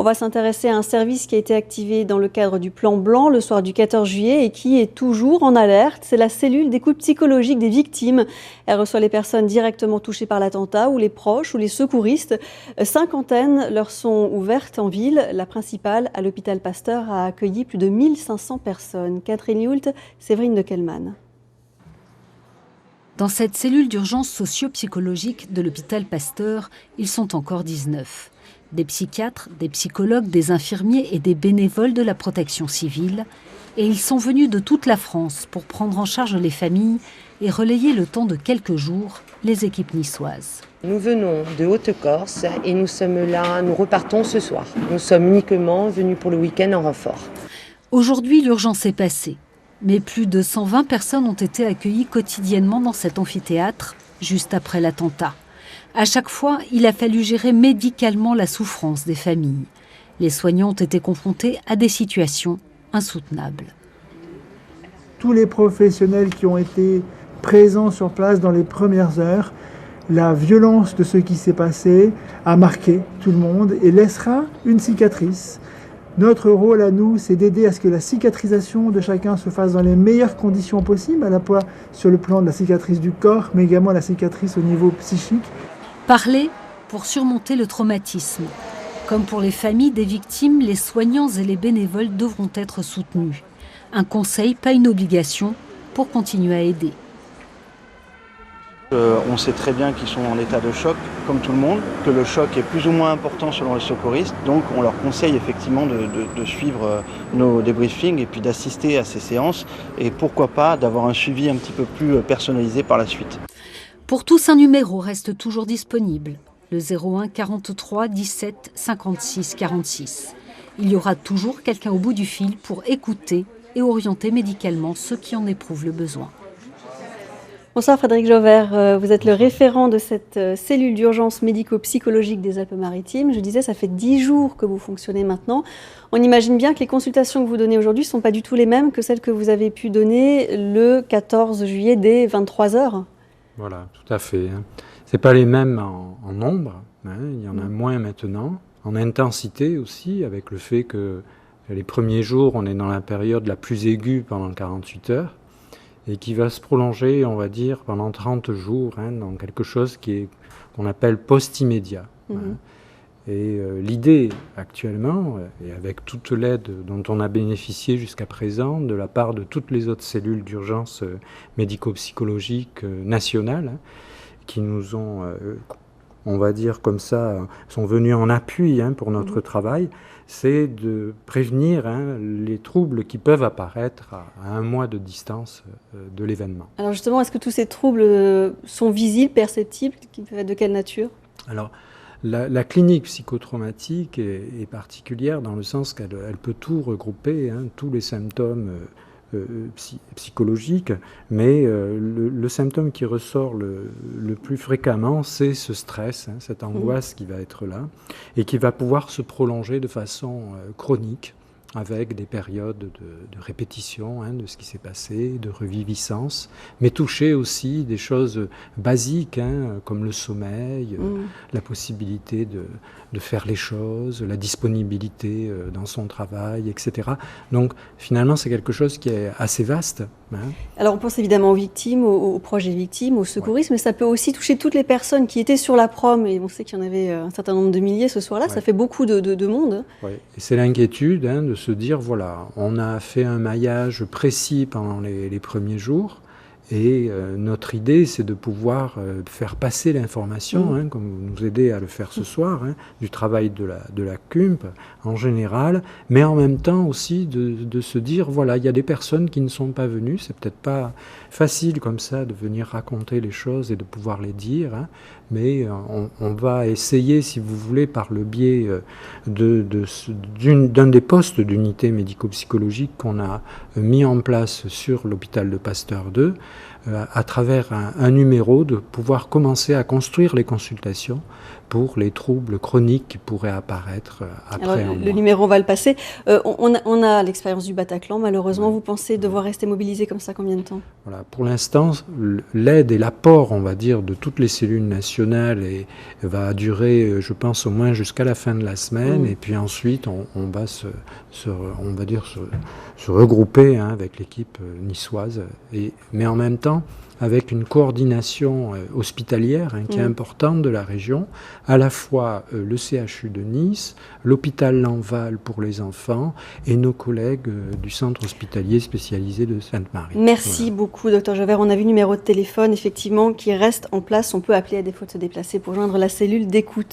On va s'intéresser à un service qui a été activé dans le cadre du plan blanc le soir du 14 juillet et qui est toujours en alerte. C'est la cellule d'écoute psychologique des victimes. Elle reçoit les personnes directement touchées par l'attentat ou les proches ou les secouristes. 5 antennes leur sont ouvertes en ville. La principale, à l'hôpital Pasteur, a accueilli plus de 1500 personnes. Catherine Lioult, Séverine de Kellman. Dans cette cellule d'urgence socio-psychologique de l'hôpital Pasteur, ils sont encore 19. Des psychiatres, des psychologues, des infirmiers et des bénévoles de la protection civile. Et ils sont venus de toute la France pour prendre en charge les familles et relayer le temps de quelques jours les équipes niçoises. Nous venons de Haute-Corse et nous sommes là, nous repartons ce soir. Nous sommes uniquement venus pour le week-end en renfort. Aujourd'hui, l'urgence est passée. Mais plus de 120 personnes ont été accueillies quotidiennement dans cet amphithéâtre, juste après l'attentat. À chaque fois, il a fallu gérer médicalement la souffrance des familles. Les soignants ont été confrontés à des situations insoutenables. Tous les professionnels qui ont été présents sur place dans les premières heures, la violence de ce qui s'est passé a marqué tout le monde et laissera une cicatrice. Notre rôle à nous, c'est d'aider à ce que la cicatrisation de chacun se fasse dans les meilleures conditions possibles, à la fois sur le plan de la cicatrice du corps, mais également la cicatrice au niveau psychique. Parler pour surmonter le traumatisme. Comme pour les familles des victimes, les soignants et les bénévoles devront être soutenus. Un conseil, pas une obligation, pour continuer à aider. On sait très bien qu'ils sont en état de choc, comme tout le monde, que le choc est plus ou moins important selon les secouristes. Donc on leur conseille effectivement de suivre nos débriefings et puis d'assister à ces séances et pourquoi pas d'avoir un suivi un petit peu plus personnalisé par la suite. Pour tous, un numéro reste toujours disponible, le 01 43 17 56 46. Il y aura toujours quelqu'un au bout du fil pour écouter et orienter médicalement ceux qui en éprouvent le besoin. Bonsoir Frédéric Jauvert, vous êtes le référent de cette cellule d'urgence médico-psychologique des Alpes-Maritimes. Je disais, ça fait 10 jours que vous fonctionnez maintenant. On imagine bien que les consultations que vous donnez aujourd'hui ne sont pas du tout les mêmes que celles que vous avez pu donner le 14 juillet dès 23h. Voilà, tout à fait. Ce n'est pas les mêmes en nombre, il y en a moins maintenant, en intensité aussi, avec le fait que les premiers jours, on est dans la période la plus aiguë pendant 48 heures. Et qui va se prolonger, on va dire, pendant 30 jours, dans quelque chose qu'on appelle post-immédiat. Et l'idée actuellement, et avec toute l'aide dont on a bénéficié jusqu'à présent, de la part de toutes les autres cellules d'urgence médico-psychologiques nationales, qui nous ont, on va dire comme ça, sont venus en appui pour notre travail, c'est de prévenir les troubles qui peuvent apparaître à un mois de distance de l'événement. Alors justement, est-ce que tous ces troubles sont visibles, perceptibles, de quelle nature ? Alors, la clinique psychotraumatique est particulière dans le sens qu'elle peut tout regrouper, tous les symptômes psychologiques, mais le symptôme qui ressort le plus fréquemment, c'est ce stress, cette angoisse qui va être là, et qui va pouvoir se prolonger de façon chronique, avec des périodes de répétition de ce qui s'est passé, de reviviscence, mais toucher aussi des choses basiques, comme le sommeil, la possibilité de faire les choses, la disponibilité dans son travail, etc. Donc finalement, c'est quelque chose qui est assez vaste. Alors on pense évidemment aux victimes, aux proches des victimes, aux secouristes, mais ça peut aussi toucher toutes les personnes qui étaient sur la prom, et on sait qu'il y en avait un certain nombre de milliers ce soir-là, ça fait beaucoup de monde. Et c'est l'inquiétude de se dire, voilà, on a fait un maillage précis pendant les premiers jours, et notre idée, c'est de pouvoir faire passer l'information, comme vous nous aidez à le faire ce soir, du travail de la CUMP en général, mais en même temps aussi de se dire, voilà, il y a des personnes qui ne sont pas venues, c'est peut-être pas facile comme ça de venir raconter les choses et de pouvoir les dire, mais on va essayer, si vous voulez, par le biais d'un des postes d'unité médico-psychologique qu'on a mis en place sur l'hôpital de Pasteur 2, à travers un numéro, de pouvoir commencer à construire les consultations pour les troubles chroniques qui pourraient apparaître après. Alors, le numéro, on va le passer. On a l'expérience du Bataclan, malheureusement. Vous pensez devoir rester mobilisé comme ça combien de temps? Voilà, pour l'instant, l'aide et l'apport, on va dire, de toutes les cellules nationales va durer, je pense, au moins jusqu'à la fin de la semaine. Et puis ensuite, on va se regrouper avec l'équipe niçoise. Mais en même temps, avec une coordination hospitalière qui est importante de la région, à la fois le CHU de Nice, l'hôpital Lanval pour les enfants et nos collègues du centre hospitalier spécialisé de Sainte-Marie. Merci beaucoup, Dr Javert. On a vu le numéro de téléphone, effectivement, qui reste en place. On peut appeler à défaut de se déplacer pour joindre la cellule d'écoute.